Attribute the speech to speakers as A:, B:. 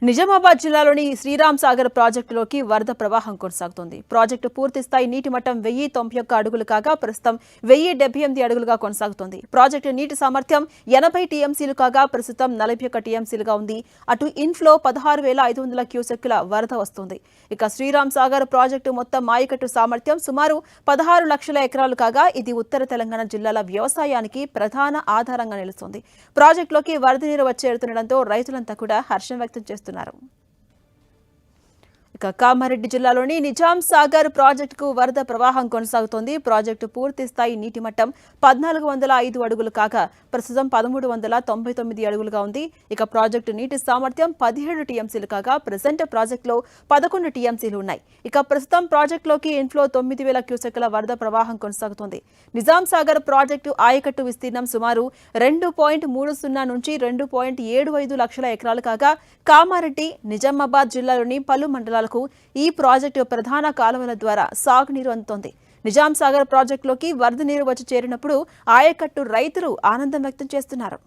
A: నిజామాబాద్ జిల్లాలోని శ్రీరామ్ సాగర్ ప్రాజెక్టులోకి వరద ప్రవాహం కొనసాగుతోంది. ప్రాజెక్టు పూర్తి స్థాయి నీటి మట్టం 1091 అడుగులు కాగా ప్రస్తుతం 1078 అడుగులుగా కొనసాగుతోంది. ప్రాజెక్టు నీటి సామర్థ్యం 80 టీఎంసీలు కాగా ప్రస్తుతం 41 టీఎంసీలుగా ఉంది. అటు ఇన్ఫ్లో 16,500 క్యూసెక్కుల వరద వస్తుంది. ఇక శ్రీరామ్ సాగర్ ప్రాజెక్టు మొత్తం ఆయకట్టు సామర్థ్యం సుమారు 16 లక్షల ఎకరాలు కాగా ఇది ఉత్తర తెలంగాణ జిల్లాల వ్యవసాయానికి ప్రధాన ఆధారంగా నిలుస్తుంది. ప్రాజెక్టులోకి వరద నీరు వచ్చేరుతుండటంతో రైతులంతా కూడా హర్షం వ్యక్తం చేస్తున్నారు. ఇక కామారెడ్డి జిల్లాలోని నిజాం సాగర్ ప్రాజెక్టుకు వరద ప్రవాహం కొనసాగుతోంది. ప్రాజెక్టు పూర్తి స్థాయి నీటి మట్టం 1405 అడుగులు కాగా ప్రస్తుతం 1399 అడుగులుగా ఉంది. ఇక ప్రాజెక్టు నీటి సామర్థ్యం 17 టీఎంసీలు కాగా ప్రజెంట్ ప్రాజెక్టులో 11 టీఎంసీలు ఉన్నాయి. ఇక ప్రస్తుతం ప్రాజెక్టులోకి ఇన్ఫ్లో 9000 క్యూసెక్కుల వరద ప్రవాహం కొనసాగుతోంది. నిజాం సాగర్ ప్రాజెక్టు ఆయకట్టు విస్తీర్ణం సుమారు 2.30 నుంచి 2.75 లక్షల ఎకరాలు కాగా కామారెడ్డి, నిజామాబాద్ జిల్లాలోని పలు మండలాలకు ఈ ప్రాజెక్టు ప్రధాన కాలువల ద్వారా సాగునీరు అందుతోంది. నిజాం సాగర్ ప్రాజెక్టులోకి వరద నీరు వచ్చి చేరినప్పుడు ఆయకట్టు రైతులు ఆనందం వ్యక్తం చేస్తున్నారు.